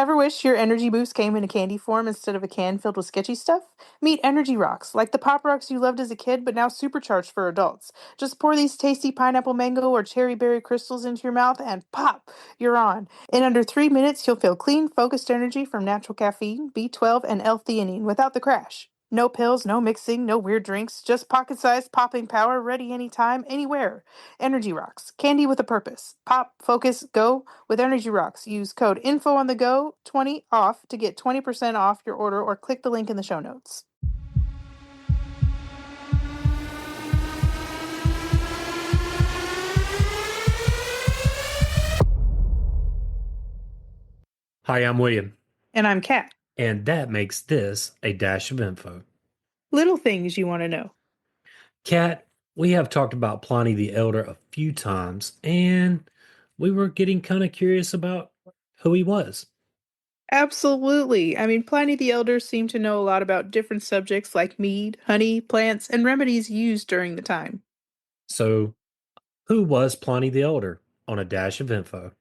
Ever wish your energy boost came in a candy form instead of a can filled with sketchy stuff? Meet Energy Rocks, like the Pop Rocks you loved as a kid, but now supercharged for adults. Just pour these tasty pineapple mango or cherry berry crystals into your mouth and pop, you're on. In under 3 minutes, you'll feel clean, focused energy from natural caffeine, B12, and L-theanine without the crash. No pills, no mixing, no weird drinks, just pocket-sized popping power ready anytime, anywhere. Energy Rocks, candy with a purpose. Pop, focus, go with Energy Rocks. Use code INFO on the go 20 off to get 20% off your order or click the link in the show notes. Hi, I'm William, And I'm Kat. and that makes this a dash of info. Little things you want to know. Kat, we have talked about Pliny the Elder a few times, and we were getting kind of curious about who he was. Absolutely. I mean, Pliny the Elder seemed to know a lot about different subjects like mead, honey, plants, and remedies used during the time. So, who was Pliny the Elder on a dash of info?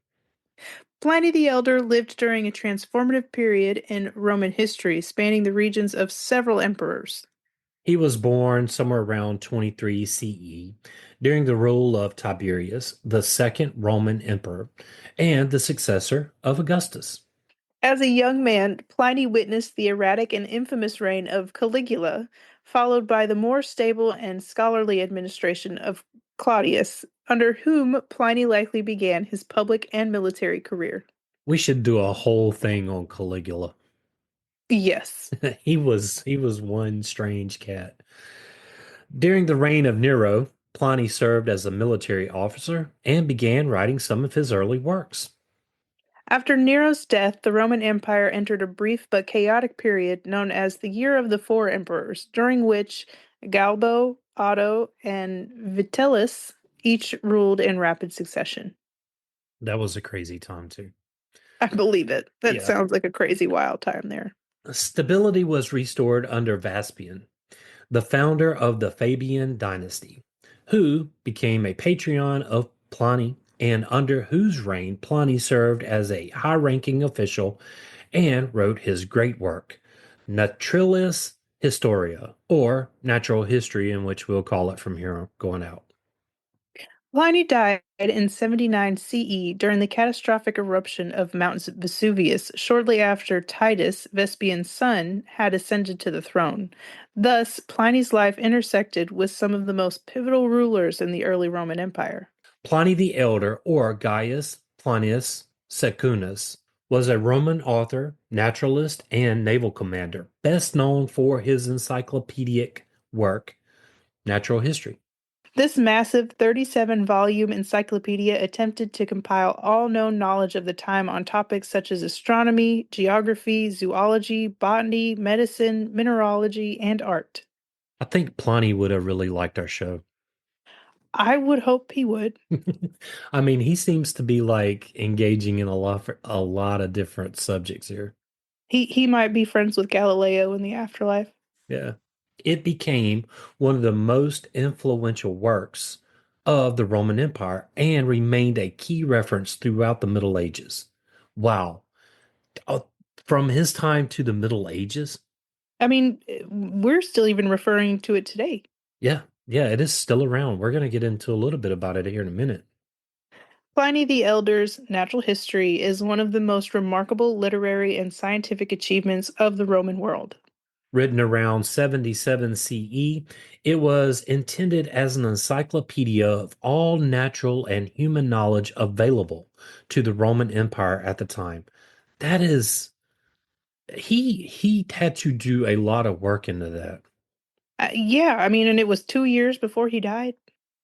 Pliny the Elder lived during a transformative period in Roman history, spanning the regions of several emperors. He was born somewhere around 23 CE during the rule of Tiberius, the second Roman emperor, and the successor of Augustus. As a young man, Pliny witnessed the erratic and infamous reign of Caligula, followed by the more stable and scholarly administration of Claudius, under whom Pliny likely began his public and military career. We should do a whole thing on Caligula. Yes. He was one strange cat. During the reign of Nero, Pliny served as a military officer and began writing some of his early works. After Nero's death, the Roman Empire entered a brief but chaotic period known as the Year of the Four Emperors, during which Galbo, Otto, and Vitellius each ruled in rapid succession. That was a crazy time too. I believe it. That Yeah. sounds like a crazy wild time there. Stability was restored under Vespasian, the founder of the Fabian dynasty, who became a patron of Pliny and under whose reign Pliny served as a high-ranking official and wrote his great work, Naturalis Historia, or Natural History, in which we'll call it from here going out. Pliny died in 79 CE during the catastrophic eruption of Mount Vesuvius shortly after Titus, Vespasian's son, had ascended to the throne. Thus, Pliny's life intersected with some of the most pivotal rulers in the early Roman Empire. Pliny the Elder, or Gaius Plinius Secundus, was a Roman author, naturalist, and naval commander, best known for his encyclopedic work, Natural History. This massive 37-volume encyclopedia attempted to compile all known knowledge of the time on topics such as astronomy, geography, zoology, botany, medicine, mineralogy, and art. I think Pliny would have really liked our show. I would hope he would. I mean, he seems to be like engaging in a lot of different subjects here. He might be friends with Galileo in the afterlife. Yeah. It became one of the most influential works of the Roman Empire and remained a key reference throughout the Middle Ages. Wow. Uh, From his time to the Middle Ages? I mean, we're still even referring to it today. Yeah. Yeah, it is still around. We're going to get into a little bit about it here in a minute. Pliny the Elder's Natural History is one of the most remarkable literary and scientific achievements of the Roman world. Written around 77 CE, it was intended as an encyclopedia of all natural and human knowledge available to the Roman Empire at the time. That is, he had to do a lot of work into that. Yeah, I mean, and it was 2 years before he died.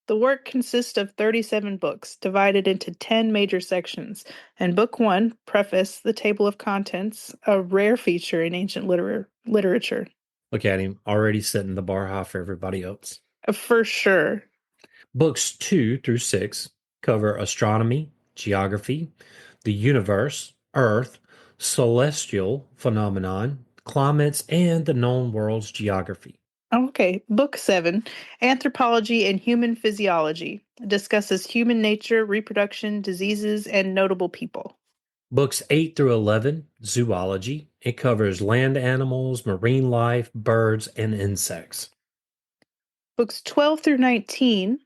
The work consists of 37 books, divided into 10 major sections. And Book 1, Preface, the Table of Contents, a rare feature in ancient literature. Look at him, already setting the bar high for everybody else. For sure. Books 2 through 6 cover astronomy, geography, the universe, Earth, celestial phenomenon, climates, and the known world's geography. Okay, Book 7, Anthropology and Human Physiology, discusses human nature, reproduction, diseases, and notable people. Books 8 through 11, zoology. It covers land animals, marine life, birds, and insects. Books 12 through 19,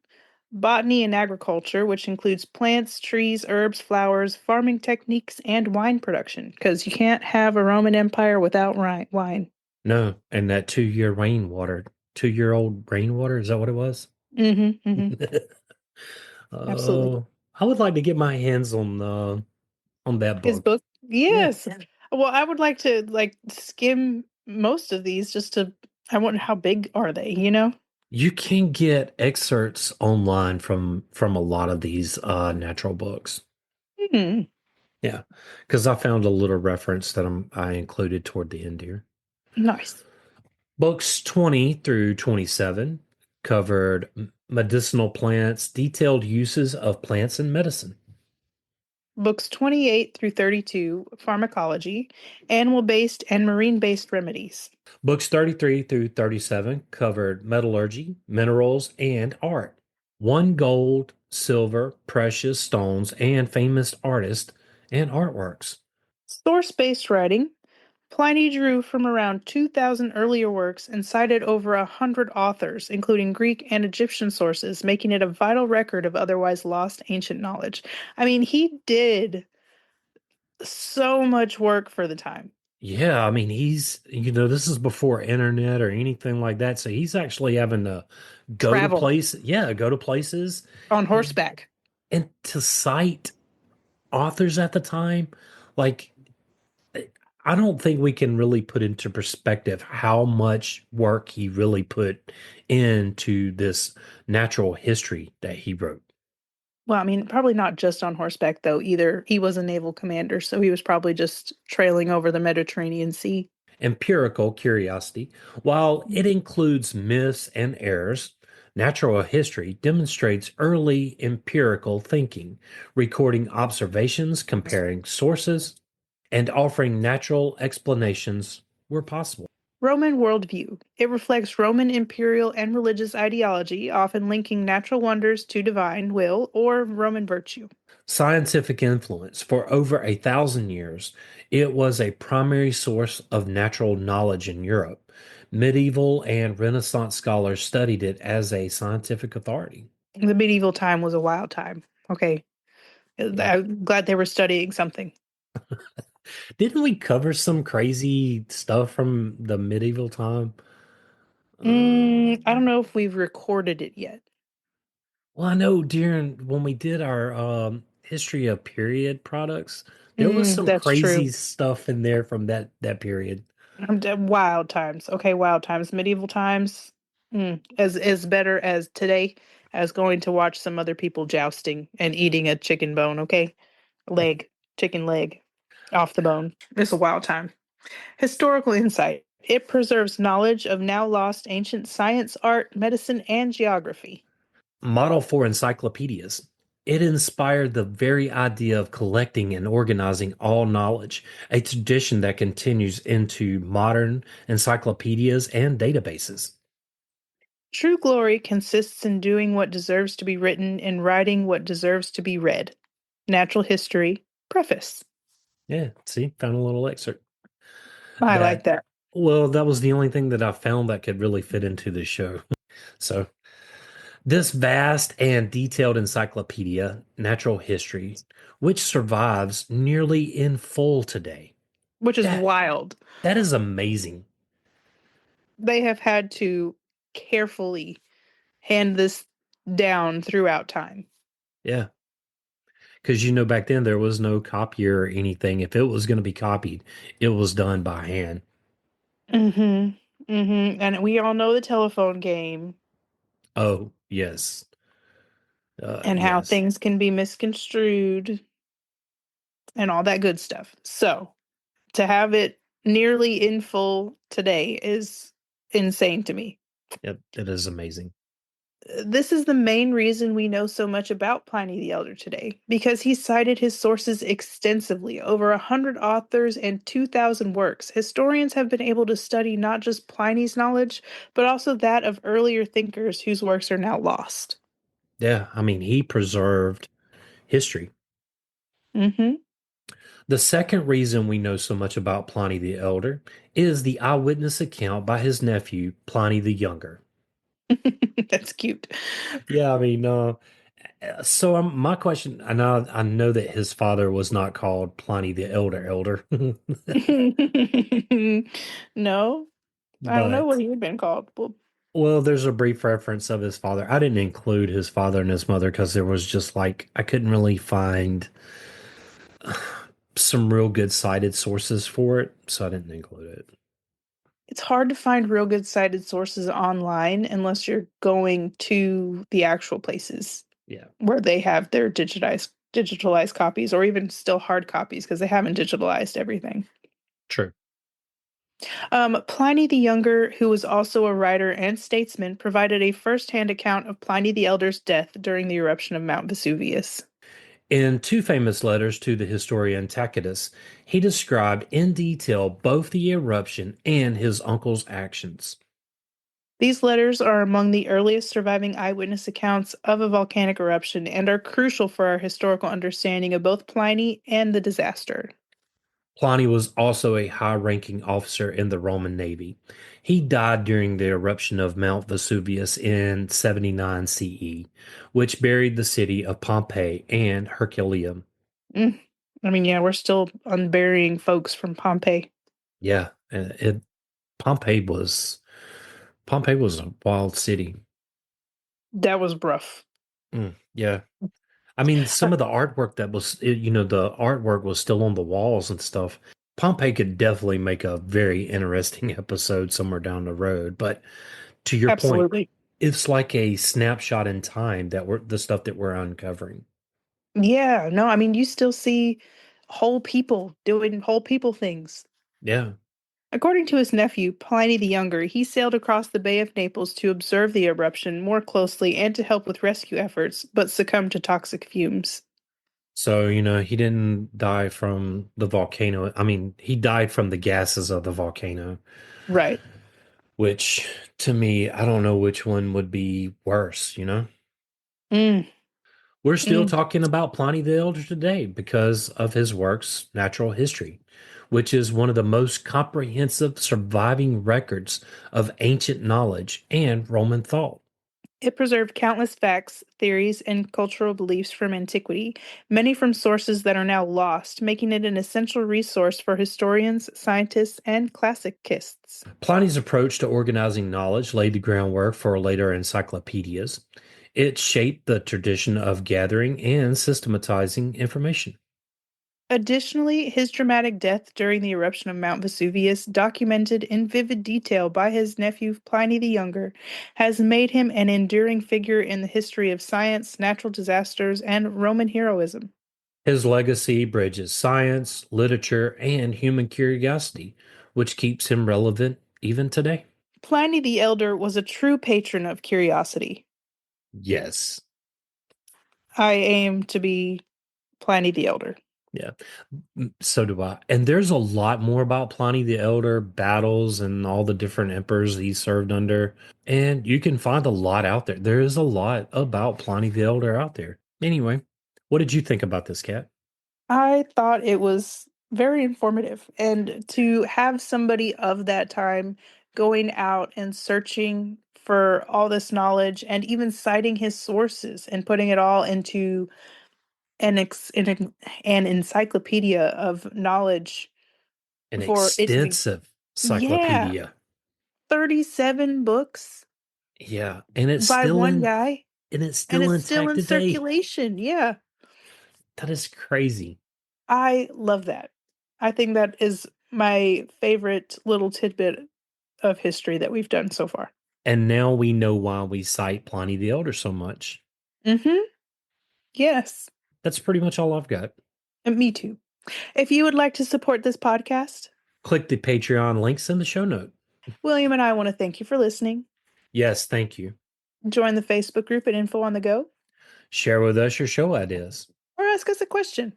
botany and agriculture, which includes plants, trees, herbs, flowers, farming techniques, and wine production, because you can't have a Roman Empire without wine. No, and that 2 year rainwater, 2 year old rainwater, is that what it was? Mm-hmm, mm-hmm. Absolutely. Oh, I would like to get my hands on that His book. book, Yeah. yes. Well, I would like to like skim most of these just to, I wonder how big are they, you know? You can get excerpts online from a lot of these natural books. Hmm, Yeah, because I found a little reference that I included toward the end here. nice. Books 20 through 27 covered medicinal plants, detailed uses of plants in medicine. Books 28 through 32, pharmacology, animal-based and marine-based remedies. Books 33 through 37 covered metallurgy, minerals, and art. One gold, silver, precious stones, and famous artists and artworks. Source-based writing. Pliny drew from around 2,000 earlier works and cited over 100 authors, including Greek and Egyptian sources, making it a vital record of otherwise lost ancient knowledge. I mean, he did so much work for the time. Yeah, I mean, this is before internet or anything like that. So he's actually having to Travel go to places on and, horseback. and to cite authors at the time. Like, I don't think we can really put into perspective how much work he really put into this natural history that he wrote. Well, I mean, probably not just on horseback, though, either. He was a naval commander, so he was probably just trailing over the Mediterranean Sea. Empirical curiosity, while it includes myths and errors, natural history demonstrates early empirical thinking, recording observations, comparing sources, and offering natural explanations where possible. Roman worldview. It reflects Roman imperial and religious ideology, often linking natural wonders to divine will or Roman virtue. Scientific influence. For over 1,000 years, it was a primary source of natural knowledge in Europe. Medieval and Renaissance scholars studied it as a scientific authority. The medieval time was a wild time. Okay. Yeah. I'm glad they were studying something. Didn't we cover some crazy stuff from the medieval time? I Uh, don't know if we've recorded it yet. well, I know during when we did our history of period products, there was some That's crazy true. stuff in there from that period. Wild times. Okay, wild times. Medieval times. As better as today, as going to watch some other people jousting and eating a chicken bone. Okay, leg, chicken leg, off the bone. It's a wild time. Historical insight. It preserves knowledge of now lost ancient science, art, medicine, and geography. Model for encyclopedias. It inspired the very idea of collecting and organizing all knowledge, a tradition that continues into modern encyclopedias and databases. True glory consists in doing what deserves to be written and writing what deserves to be read. Natural History, Preface. Yeah, see, found a little excerpt. I like That, that. well, that was the only thing that I found that could really fit into this show. So, this vast and detailed encyclopedia, Natural History, which survives nearly in full today. Which is That wild. that is amazing. They have had to carefully hand this down throughout time. Yeah. Because back then there was no copier or anything. If it was going to be copied, it was done by hand. Mm-hmm. Mm-hmm. And we all know the telephone game Oh, yes. and how Yes. things can be misconstrued and all that good stuff. So to have it nearly in full today is insane to me. Yep. It is amazing. This is the main reason we know so much about Pliny the Elder today, because he cited his sources extensively, over 100 authors and 2,000 works. Historians have been able to study not just Pliny's knowledge, but also that of earlier thinkers whose works are now lost. Yeah. I mean, he preserved history. Hmm. The second reason we know so much about Pliny the Elder is the eyewitness account by his nephew, Pliny the Younger. That's cute. Yeah, my question, I know that his father was not called Pliny the Elder, No, I don't know what but he had been called. Well, well, there's a brief reference of his father. I didn't include his father and his mother because there was just like I couldn't really find some real good cited sources for it, so I didn't include it. it's hard to find real good cited sources online unless you're going to the actual places Yeah, where they have their digitalized copies or even still hard copies because they haven't digitalized everything. true. Pliny the Younger, who was also a writer and statesman, provided a first-hand account of Pliny the Elder's death during the eruption of Mount Vesuvius. In two famous letters to the historian Tacitus, he described in detail both the eruption and his uncle's actions. These letters are among the earliest surviving eyewitness accounts of a volcanic eruption and are crucial for our historical understanding of both Pliny and the disaster. Pliny was also a high ranking officer in the Roman Navy. He died during the eruption of Mount Vesuvius in 79 CE, which buried the city of Pompeii and Herculaneum. Mm. I mean, yeah, we're still unburying folks from Pompeii. Yeah, Pompeii was Pompeii was a wild city. That was rough. Yeah. I mean, some of the artwork that was, the artwork was still on the walls and stuff. Pompeii could definitely make a very interesting episode somewhere down the road. But to your point, Absolutely. it's like a snapshot in time that we're the stuff that we're uncovering. Yeah, no, I mean, you still see whole people doing whole people things. Yeah. According to his nephew, Pliny the Younger, he sailed across the Bay of Naples to observe the eruption more closely and to help with rescue efforts, but succumbed to toxic fumes. So, he didn't die from the volcano. I mean, he died from the gases of the volcano, Right. which to me, I don't know which one would be worse. Mm, We're still mm. talking about Pliny the Elder today because of his works, Natural History, which is one of the most comprehensive surviving records of ancient knowledge and Roman thought. It preserved countless facts, theories, and cultural beliefs from antiquity, many from sources that are now lost, making it an essential resource for historians, scientists, and classicists. Pliny's approach to organizing knowledge laid the groundwork for later encyclopedias. It shaped the tradition of gathering and systematizing information. Additionally, his dramatic death during the eruption of Mount Vesuvius, documented in vivid detail by his nephew Pliny the Younger, has made him an enduring figure in the history of science, natural disasters, and Roman heroism. His legacy bridges science, literature, and human curiosity, which keeps him relevant even today. Pliny the Elder was a true patron of curiosity. Yes. I aim to be Pliny the Elder. Yeah. So do I. And there's a lot more about Pliny the Elder, battles, and all the different emperors he served under. And you can find a lot out there. There is a lot about Pliny the Elder out there. Anyway, what did you think about this, Cat? I thought it was very informative. And to have somebody of that time going out and searching for all this knowledge and even citing his sources and putting it all into an encyclopedia of knowledge An for it to be, extensive yeah, encyclopedia. 37 books Yeah. And it's by still one in guy, and it's and still it's still intact in today. circulation. Yeah, That is crazy. I love that. I think that is my favorite little tidbit of history that we've done so far. And now we know why we cite Pliny the Elder so much. Mm-hmm. Yes. That's pretty much all I've got. And me too. If you would like to support this podcast, Click the Patreon links in the show note. William and I want to thank you for listening. Yes, thank you. Join the Facebook group at Info on the Go Share with us your show ideas. or ask us a question.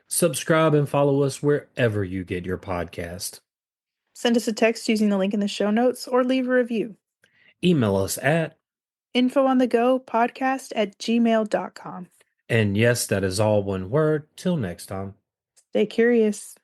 Subscribe and follow us wherever you get your podcast. Send us a text using the link in the show notes or leave a review. Email us at, Info on the Go podcast at gmail.com. and yes, that is all one word. Till next time. Stay curious.